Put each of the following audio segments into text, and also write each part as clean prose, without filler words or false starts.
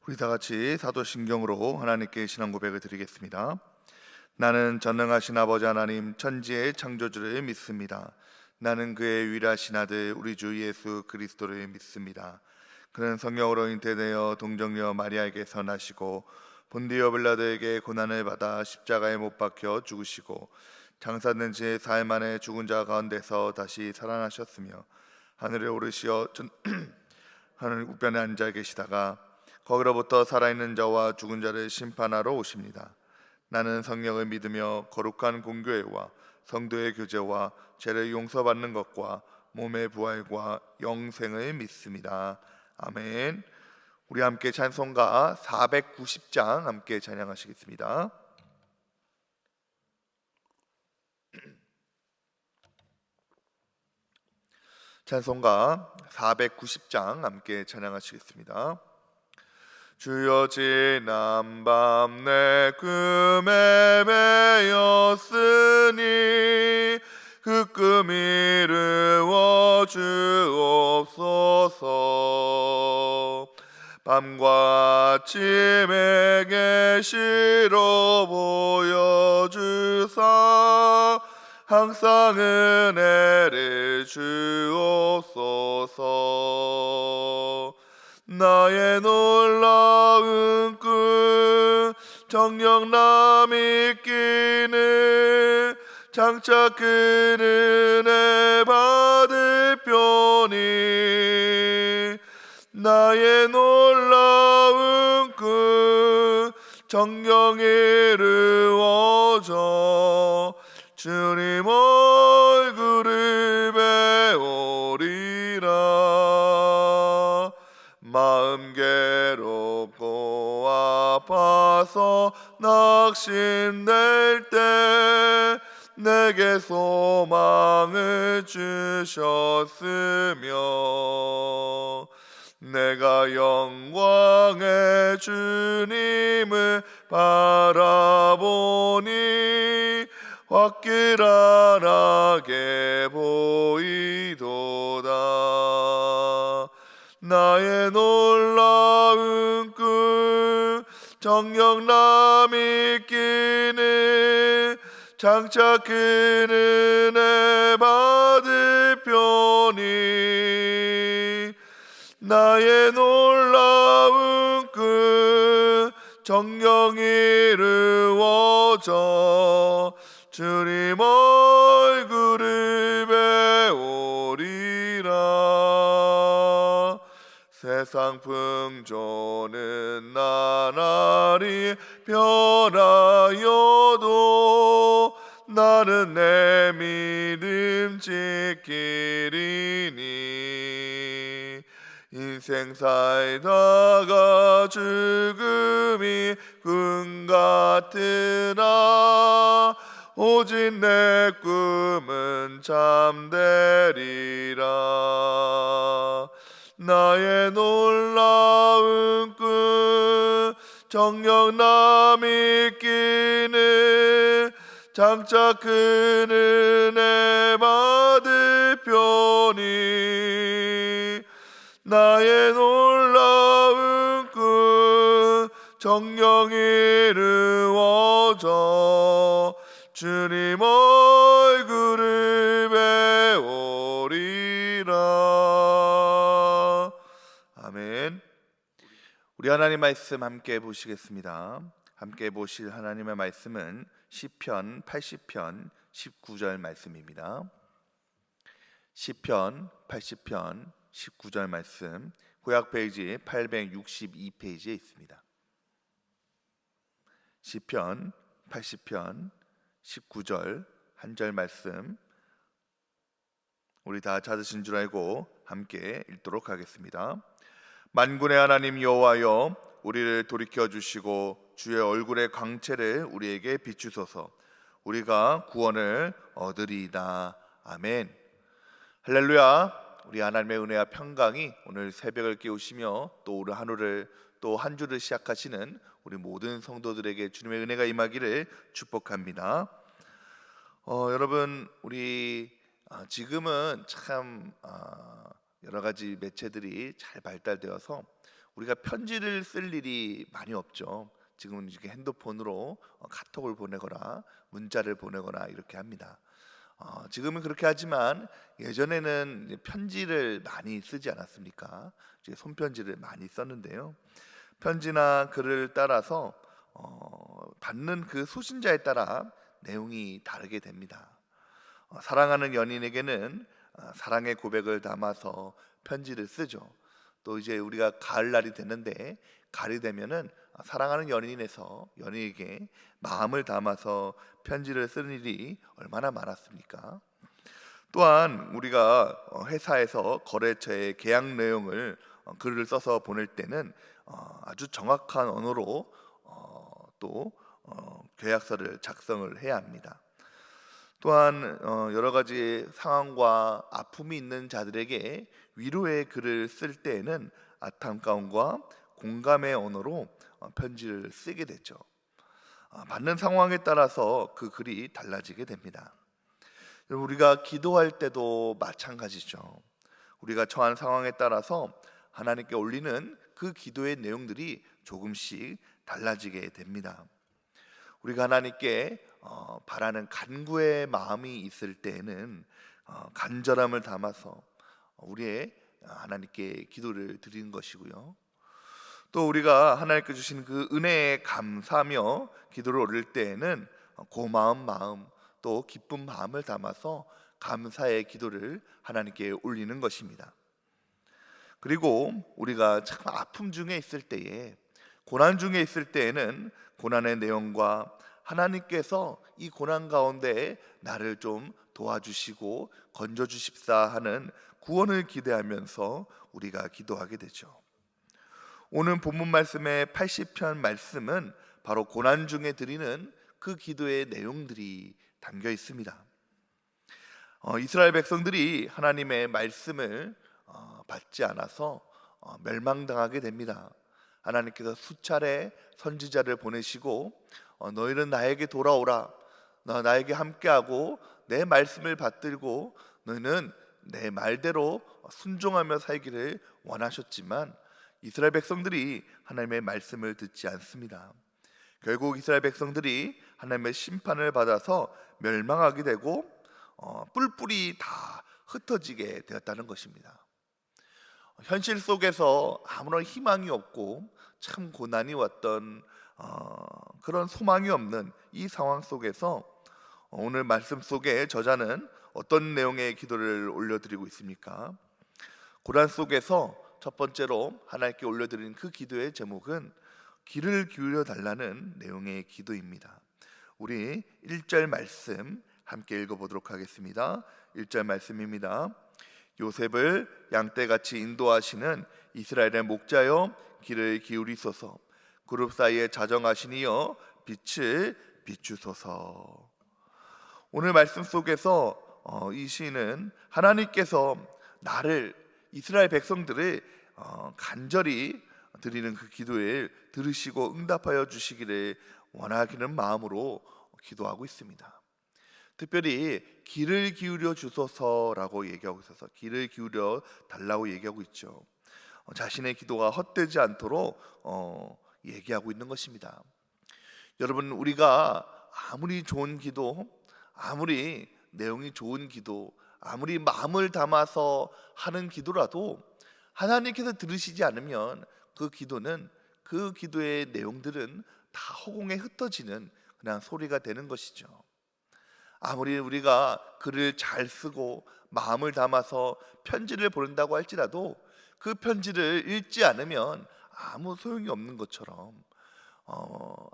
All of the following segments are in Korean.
우리 다 같이 사도신경으로 하나님께 신앙 고백을 드리겠습니다. 나는 전능하신 아버지 하나님 천지의 창조주를 믿습니다. 나는 그의 유일하신 아들 우리 주 예수 그리스도를 믿습니다. 그는 성령으로 잉태되어 동정녀 마리아에게서 나시고 본디오 빌라도에게 고난을 받아 십자가에 못 박혀 죽으시고 장사된 지 사흘 만에 죽은 자 가운데서 다시 살아나셨으며 하늘에 오르시어 하늘 우편에 앉아 계시다가 거기로부터 살아있는 자와 죽은 자를 심판하러 오십니다. 나는 성령을 믿으며 거룩한 공교회와 성도의 교제와 죄를 용서받는 것과 몸의 부활과 영생을 믿습니다. 아멘. 우리 함께 찬송가 490장 함께 찬양하시겠습니다. 찬송가 490장 함께 찬양하시겠습니다. 주여 지난 밤 내 꿈에 매였으니 그 꿈 이루어 주옵소서. 밤과 아침에 계시로 보여주사 항상 은혜를 주옵소서. 나의 놀라운 꿈 정녕 남이 끼는 장차 그 은혜 받을 표니 나의 놀라운 꿈 정녕 이루어져 주님 얼굴을 배우리라. 마음 괴롭고 아파서 낙심될 때 내게 소망을 주셨으며 내가 영광의 주님을 바라보니 화끈하게 보이도다. 나의 놀라운 꿈 정녕 남이 끼는 장차 그 은혜 받을 표니 나의 놀라운 꿈 정녕 이루어져 주님 얼굴을 배우리라. 세상 풍조는 나날이 변하여도 나는 내 믿음 지키리니 인생 살다가 죽음이 꿈 같으나 오직 내 꿈은 잠되리라. 나의 놀라운 꿈 정녕 남이 끼는 장차 큰 은혜 받을 표니 나의 놀라운 꿈 정녕 이루어져 주님 얼굴을 배우리라. 아멘. 우리 하나님 말씀 함께 보시겠습니다. 함께 보실 하나님의 말씀은 시편 80편 19절 말씀입니다. 시편 80편 19절 말씀 구약 페이지 862페이지에 있습니다. 시편 80편 19절 한 절 말씀 우리 다 찾으신 줄 알고 함께 읽도록 하겠습니다. 만군의 하나님 여호와여 우리를 돌이켜 주시고 주의 얼굴의 광채를 우리에게 비추소서. 우리가 구원을 얻으리이다. 아멘. 할렐루야. 우리 하나님의 은혜와 평강이 오늘 새벽을 깨우시며 또 오늘 하루를 또 한 주를 시작하시는 우리 모든 성도들에게 주님의 은혜가 임하기를 축복합니다. 여러분 우리 지금은 참 여러 가지 매체들이 잘 발달되어서 우리가 편지를 쓸 일이 많이 없죠. 지금은 이렇게 핸드폰으로 카톡을 보내거나 문자를 보내거나 이렇게 합니다. 지금은 그렇게 하지만 예전에는 이제 편지를 많이 쓰지 않았습니까? 이제 손편지를 많이 썼는데요. 편지나 글을 따라서 받는 그 수신자에 따라 내용이 다르게 됩니다. 사랑하는 연인에게는 사랑의 고백을 담아서 편지를 쓰죠. 또 이제 우리가 가을날이 됐는데, 가을이 되면은 사랑하는 연인에서 연인에게 마음을 담아서 편지를 쓰는 일이 얼마나 많았습니까? 또한 우리가 회사에서 거래처의 계약 내용을 글을 써서 보낼 때는 아주 정확한 언어로 또 계약서를 작성을 해야 합니다. 또한 여러 가지 상황과 아픔이 있는 자들에게 위로의 글을 쓸 때에는 안타까움과 공감의 언어로 편지를 쓰게 되죠. 받는 상황에 따라서 그 글이 달라지게 됩니다. 우리가 기도할 때도 마찬가지죠. 우리가 처한 상황에 따라서 하나님께 올리는 그 기도의 내용들이 조금씩 달라지게 됩니다. 우리가 하나님께 바라는 간구의 마음이 있을 때에는 간절함을 담아서 우리의 하나님께 기도를 드리는 것이고요. 또 우리가 하나님께 주신 그 은혜에 감사하며 기도를 올릴 때에는 고마운 마음 또 기쁜 마음을 담아서 감사의 기도를 하나님께 올리는 것입니다. 그리고 우리가 참 아픔 중에 있을 때에, 고난 중에 있을 때에는 고난의 내용과 하나님께서 이 고난 가운데 나를 좀 도와주시고 건져주십사 하는 구원을 기대하면서 우리가 기도하게 되죠. 오늘 본문 말씀의 80편 말씀은 바로 고난 중에 드리는 그 기도의 내용들이 담겨 있습니다. 이스라엘 백성들이 하나님의 말씀을 받지 않아서 멸망당하게 됩니다. 하나님께서 수차례 선지자를 보내시고 너희는 나에게 돌아오라, 나에게 함께하고 내 말씀을 받들고 너희는 내 말대로 순종하며 살기를 원하셨지만 이스라엘 백성들이 하나님의 말씀을 듣지 않습니다. 결국 이스라엘 백성들이 하나님의 심판을 받아서 멸망하게 되고 뿔뿔이 다 흩어지게 되었다는 것입니다. 현실 속에서 아무런 희망이 없고 참 고난이 왔던 그런 소망이 없는 이 상황 속에서 오늘 말씀 속에 저자는 어떤 내용의 기도를 올려드리고 있습니까? 고난 속에서 첫 번째로 하나님께 올려드리는 그 기도의 제목은 귀를 기울여 달라는 내용의 기도입니다. 우리 1절 말씀 함께 읽어보도록 하겠습니다. 1절 말씀입니다. 요셉을 양떼같이 인도하시는 이스라엘의 목자여 귀를 기울이소서, 그룹 사이에 자정하시니여 빛을 비추소서. 오늘 말씀 속에서 이 시인은 하나님께서 나를, 이스라엘 백성들을 간절히 드리는 그 기도에 들으시고 응답하여 주시기를 원하기는 마음으로 기도하고 있습니다. 특별히 귀를 기울여 주소서라고 얘기하고 있어서 귀를 기울여 달라고 얘기하고 있죠. 자신의 기도가 헛되지 않도록 얘기하고 있는 것입니다. 여러분, 우리가 아무리 좋은 기도, 아무리 내용이 좋은 기도, 아무리 마음을 담아서 하는 기도라도 하나님께서 들으시지 않으면 그 기도는, 그 기도의 내용들은 다 허공에 흩어지는 그냥 소리가 되는 것이죠. 아무리 우리가 글을 잘 쓰고 마음을 담아서 편지를 보낸다고 할지라도 그 편지를 읽지 않으면 아무 소용이 없는 것처럼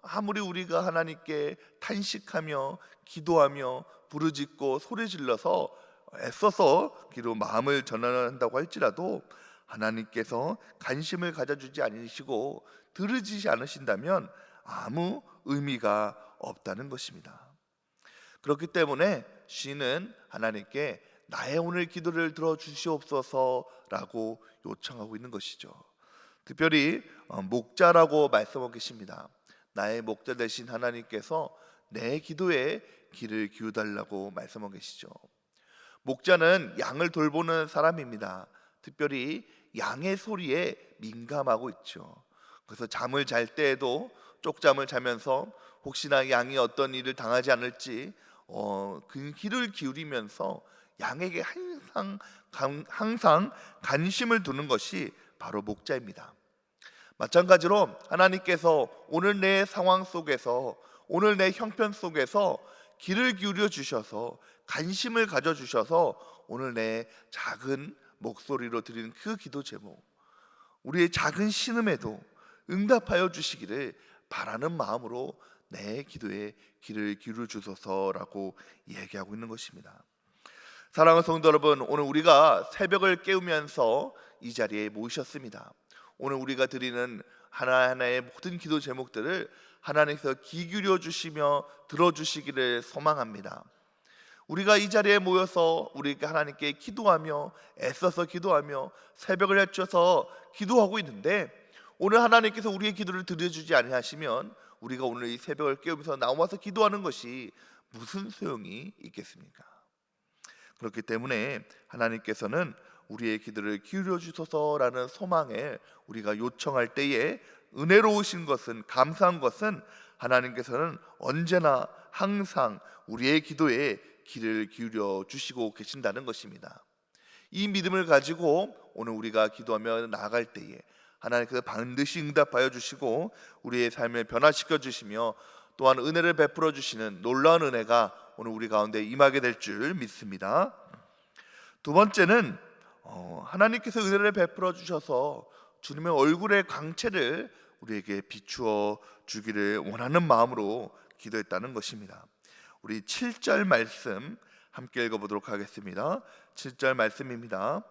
아무리 우리가 하나님께 탄식하며 기도하며 부르짖고 소리질러서 애써서 기도 마음을 전환한다고 할지라도 하나님께서 관심을 가져주지 않으시고 들으시지 않으신다면 아무 의미가 없다는 것입니다. 그렇기 때문에 시인은 하나님께 나의 오늘 기도를 들어주시옵소서라고 요청하고 있는 것이죠. 특별히 목자라고 말씀하고 계십니다. 나의 목자 되신 하나님께서 내 기도에 귀를 기울달라고 말씀하고 계시죠. 목자는 양을 돌보는 사람입니다. 특별히 양의 소리에 민감하고 있죠. 그래서 잠을 잘 때에도 쪽잠을 자면서 혹시나 양이 어떤 일을 당하지 않을지 그 귀를 기울이면서 양에게 항상 관심을 두는 것이 바로 목자입니다. 마찬가지로 하나님께서 오늘 내 상황 속에서, 오늘 내 형편 속에서 귀를 기울여 주셔서 관심을 가져 주셔서 오늘 내 작은 목소리로 드리는 그 기도 제목, 우리의 작은 신음에도 응답하여 주시기를 바라는 마음으로 내 기도에 귀를 기울여 주소서라고 얘기하고 있는 것입니다. 사랑하는 성도 여러분, 오늘 우리가 새벽을 깨우면서 이 자리에 모이셨습니다. 오늘 우리가 드리는 하나하나의 모든 기도 제목들을 하나님께서 귀 기울여 주시며 들어주시기를 소망합니다. 우리가 이 자리에 모여서 우리가 하나님께 기도하며 애써서 기도하며 새벽을 헤쳐서 기도하고 있는데, 오늘 하나님께서 우리의 기도를 들어주지 아니하시면 우리가 오늘 이 새벽을 깨우면서 나와서 기도하는 것이 무슨 소용이 있겠습니까? 그렇기 때문에 하나님께서는 우리의 기도를 기울여 주소서라는 소망에 우리가 요청할 때에 은혜로우신 것은, 감사한 것은 하나님께서는 언제나 항상 우리의 기도에 귀를 기울여 주시고 계신다는 것입니다. 이 믿음을 가지고 오늘 우리가 기도하며 나아갈 때에 하나님께서 반드시 응답하여 주시고 우리의 삶을 변화시켜 주시며 또한 은혜를 베풀어 주시는 놀라운 은혜가 오늘 우리 가운데 임하게 될 줄 믿습니다. 두 번째는 하나님께서 은혜를 베풀어 주셔서 주님의 얼굴의 광채를 우리에게 비추어 주기를 원하는 마음으로 기도했다는 것입니다. 우리 7절 말씀 함께 읽어보도록 하겠습니다. 7절 말씀입니다.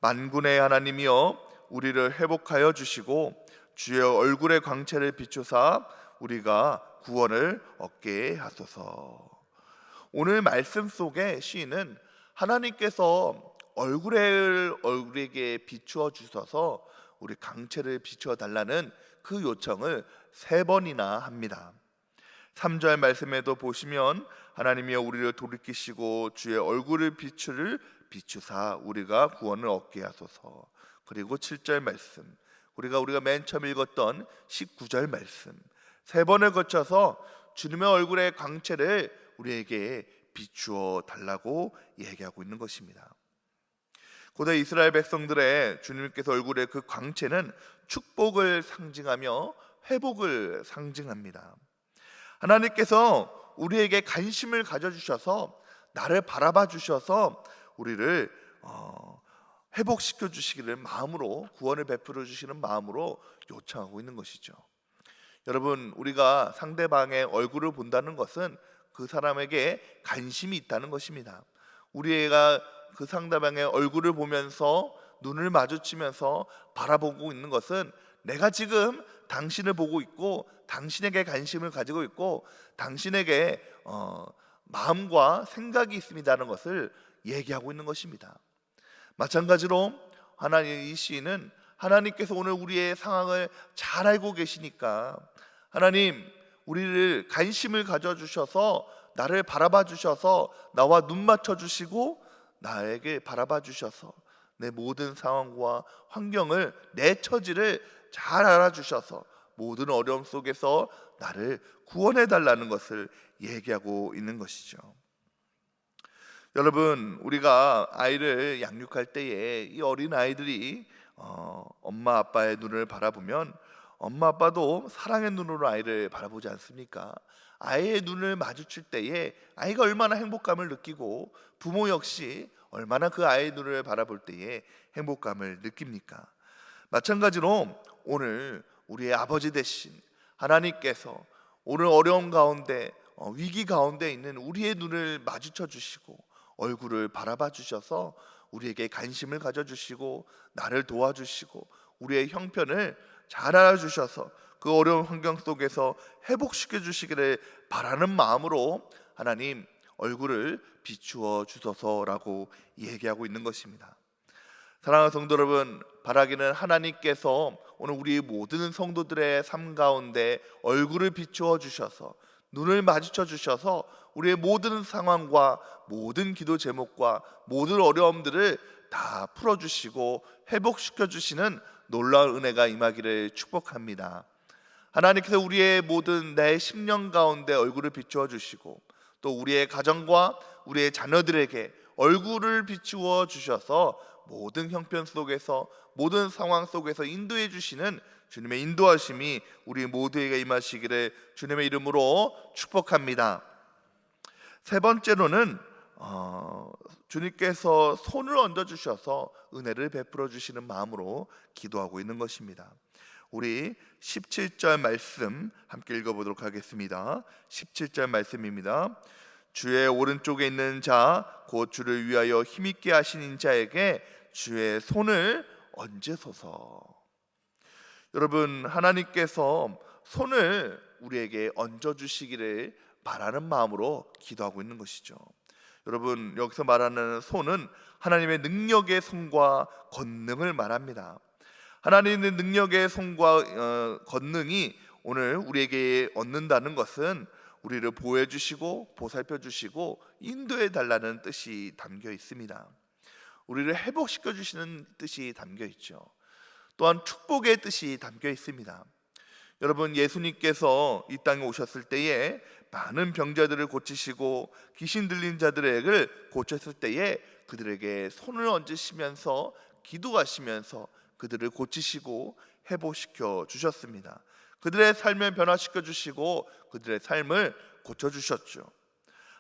만군의 하나님이여 우리를 회복하여 주시고 주의 얼굴의 광채를 비추사 우리가 구원을 얻게 하소서. 오늘 말씀 속에 시인은 하나님께서 얼굴에게 비추어 주셔서 우리 광채를 비추어 달라는 그 요청을 3번이나 합니다. 3절 말씀에도 보시면 하나님이여 우리를 돌이키시고 주의 얼굴을 비추사 우리가 구원을 얻게 하소서. 그리고 7절 말씀, 우리가 맨 처음 읽었던 19절 말씀, 3번을 거쳐서 주님의 얼굴의 광채를 우리에게 비추어 달라고 얘기하고 있는 것입니다. 고대 이스라엘 백성들의 주님께서 얼굴의 그 광채는 축복을 상징하며 회복을 상징합니다. 하나님께서 우리에게 관심을 가져주셔서 나를 바라봐 주셔서 우리를 회복시켜 주시기를 마음으로, 구원을 베풀어 주시는 마음으로 요청하고 있는 것이죠. 여러분, 우리가 상대방의 얼굴을 본다는 것은 그 사람에게 관심이 있다는 것입니다. 우리가 그 상대방의 얼굴을 보면서 눈을 마주치면서 바라보고 있는 것은 내가 지금 당신을 보고 있고 당신에게 관심을 가지고 있고 당신에게 마음과 생각이 있습니다는 것을 얘기하고 있는 것입니다. 마찬가지로 이 시인은 하나님께서 오늘 우리의 상황을 잘 알고 계시니까 하나님, 우리를 관심을 가져주셔서 나를 바라봐 주셔서 나와 눈 맞춰 주시고 나에게 바라봐 주셔서 내 모든 상황과 환경을, 내 처지를 잘 알아주셔서 모든 어려움 속에서 나를 구원해 달라는 것을 얘기하고 있는 것이죠. 여러분, 우리가 아이를 양육할 때에 이 어린 아이들이 엄마 아빠의 눈을 바라보면 엄마 아빠도 사랑의 눈으로 아이를 바라보지 않습니까? 아이의 눈을 마주칠 때에 아이가 얼마나 행복감을 느끼고 부모 역시 얼마나 그 아이의 눈을 바라볼 때에 행복감을 느낍니까? 마찬가지로 오늘 우리의 아버지 되신 하나님께서 오늘 어려움 가운데 위기 가운데 있는 우리의 눈을 마주쳐 주시고 얼굴을 바라봐 주셔서 우리에게 관심을 가져주시고 나를 도와주시고 우리의 형편을 잘 알아주셔서 그 어려운 환경 속에서 회복시켜 주시기를 바라는 마음으로 하나님 얼굴을 비추어 주소서라고 얘기하고 있는 것입니다. 사랑하는 성도 여러분, 바라기는 하나님께서 오늘 우리 모든 성도들의 삶 가운데 얼굴을 비추어 주셔서 눈을 마주쳐 주셔서 우리의 모든 상황과 모든 기도 제목과 모든 어려움들을 다 풀어주시고 회복시켜 주시는 놀라운 은혜가 임하기를 축복합니다. 하나님께서 우리의 모든 내 심령 가운데 얼굴을 비추어 주시고 또 우리의 가정과 우리의 자녀들에게 얼굴을 비추어 주셔서 모든 형편 속에서 모든 상황 속에서 인도해 주시는 주님의 인도하심이 우리 모두에게 임하시기를 주님의 이름으로 축복합니다. 세 번째로는 주님께서 손을 얹어 주셔서 은혜를 베풀어 주시는 마음으로 기도하고 있는 것입니다. 우리 17절 말씀 함께 읽어보도록 하겠습니다. 17절 말씀입니다. 주의 오른쪽에 있는 자 곧 주를 위하여 힘있게 하시는 자에게 주의 손을 얹으소서. 여러분, 하나님께서 손을 우리에게 얹어 주시기를 바라는 마음으로 기도하고 있는 것이죠. 여러분, 여기서 말하는 손은 하나님의 능력의 손과 권능을 말합니다. 하나님의 능력의 손과 권능이 오늘 우리에게 얻는다는 것은 우리를 보호해 주시고 보살펴 주시고 인도해 달라는 뜻이 담겨 있습니다. 우리를 회복시켜 주시는 뜻이 담겨 있죠. 또한 축복의 뜻이 담겨 있습니다. 여러분, 예수님께서 이 땅에 오셨을 때에 많은 병자들을 고치시고 귀신 들린 자들을 고쳤을 때에 그들에게 손을 얹으시면서 기도하시면서 그들을 고치시고 회복시켜 주셨습니다. 그들의 삶을 변화시켜 주시고 그들의 삶을 고쳐 주셨죠.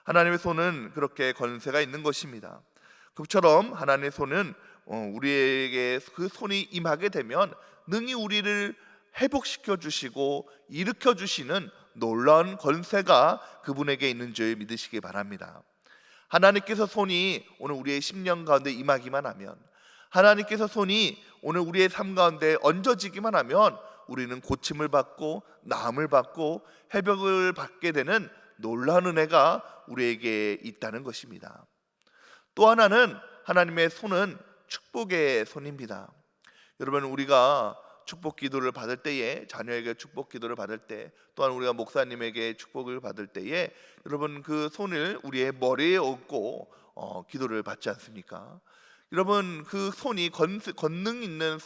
하나님의 손은 그렇게 권세가 있는 것입니다. 그처럼 하나님의 손은 우리에게 그 손이 임하게 되면 능히 우리를 회복시켜 주시고 일으켜 주시는 놀라운 권세가 그분에게 있는 줄 믿으시기 바랍니다. 하나님께서 손이 오늘 우리의 심령 가운데 임하기만 하면, 하나님께서 손이 오늘 우리의 삶 가운데 얹어지기만 하면 우리는 고침을 받고 나음을 받고 회복을 받게 되는 놀라운 은혜가 우리에게 있다는 것입니다. 또 하나는 하나님의 손은 축복의 손입니다. 여러분, 우리가 축복 기도를 받을 때에, 자녀에게 축복 기도를 받을 때, 또한 우리가 목사님에게 축복을 받을 때에 여러분 그 손을 우리의 머리에 얹고 기도를 받지 않습니까? 여러분, 그 손이 권능 있는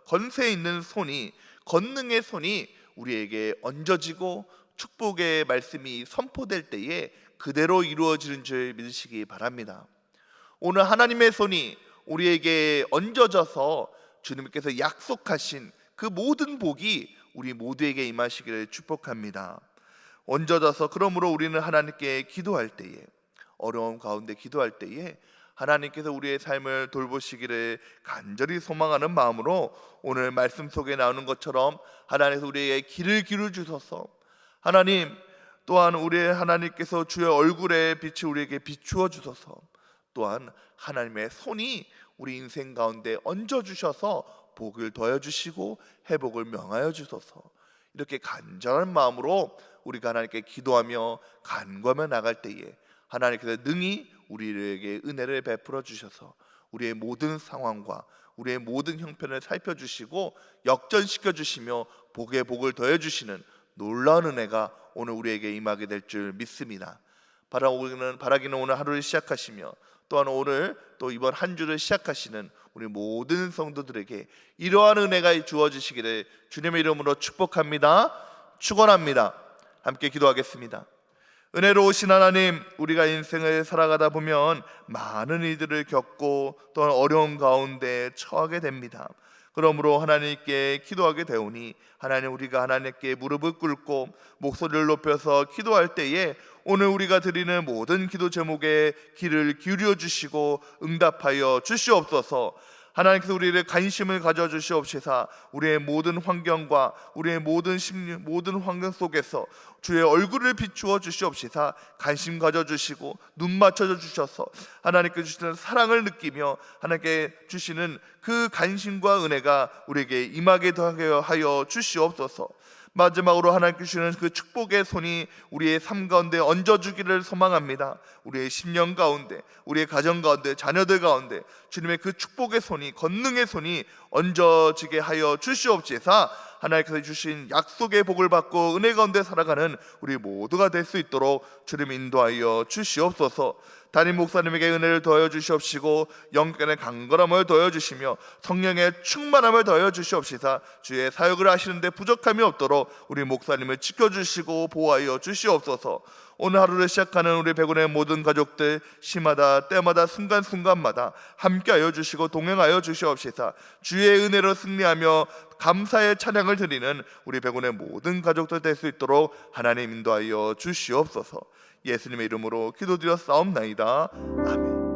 권세 있는 손이, 권능의 손이 우리에게 얹어지고 축복의 말씀이 선포될 때에 그대로 이루어지는 줄 믿으시기 바랍니다. 오늘 하나님의 손이 우리에게 얹어져서 주님께서 약속하신 그 모든 복이 우리 모두에게 임하시기를 축복합니다. 얹어져서, 그러므로 우리는 하나님께 기도할 때에, 어려움 가운데 기도할 때에 하나님께서 우리의 삶을 돌보시기를 간절히 소망하는 마음으로 오늘 말씀 속에 나오는 것처럼 하나님께서 우리에게 길을 기울여 주셔서, 하나님 또한 우리의 하나님께서 주의 얼굴의 빛이 우리에게 비추어 주셔서, 또한 하나님의 손이 우리 인생 가운데 얹어 주셔서 복을 더해 주시고 회복을 명하여 주소서. 이렇게 간절한 마음으로 우리가 하나님께 기도하며 간구하며 나갈 때에 하나님께서 능히 우리에게 은혜를 베풀어 주셔서 우리의 모든 상황과 우리의 모든 형편을 살펴주시고 역전시켜 주시며 복에 복을 더해 주시는 놀라운 은혜가 오늘 우리에게 임하게 될 줄 믿습니다. 바라기는 오늘 하루를 시작하시며 또한 오늘 또 이번 한 주를 시작하시는 우리 모든 성도들에게 이러한 은혜가 주어지시기를 주님의 이름으로 축복합니다. 축원합니다. 함께 기도하겠습니다. 은혜로우신 하나님, 우리가 인생을 살아가다 보면 많은 일들을 겪고 또한 어려움 가운데 처하게 됩니다. 그러므로 하나님께 기도하게 되오니 하나님, 우리가 하나님께 무릎을 꿇고 목소리를 높여서 기도할 때에 오늘 우리가 드리는 모든 기도 제목에 귀를 기울여 주시고 응답하여 주시옵소서. 하나님께서 우리를 관심을 가져 주시옵시사 우리의 모든 환경과 우리의 모든 환경 속에서 주의 얼굴을 비추어 주시옵시사 관심 가져 주시고 눈 맞춰 주셔서 하나님께 주시는 사랑을 느끼며 하나님께 주시는 그 관심과 은혜가 우리에게 임하게 하여 주시옵소서. 마지막으로 하나님께 주시는 그 축복의 손이 우리의 삶 가운데 얹어주기를 소망합니다. 우리의 심령 가운데, 우리의 가정 가운데, 자녀들 가운데 주님의 그 축복의 손이, 권능의 손이 얹어지게 하여 주시옵소서. 하나님께서 주신 약속의 복을 받고 은혜 가운데 살아가는 우리 모두가 될 수 있도록 주님 인도하여 주시옵소서. 담임 목사님에게 은혜를 더하여 주시옵시고 영권의 강건함을 더하여 주시며 성령의 충만함을 더하여 주시옵시사. 주의 사역을 하시는데 부족함이 없도록 우리 목사님을 지켜주시고 보호하여 주시옵소서. 오늘 하루를 시작하는 우리 백운의 모든 가족들 시마다 때마다 순간순간마다 함께하여 주시고 동행하여 주시옵시사. 주의 은혜로 승리하며 감사의 찬양을 드리는 우리 백운의 모든 가족들 될 수 있도록 하나님 인도하여 주시옵소서. 예수님의 이름으로 기도드려 싸움나이다. 아멘.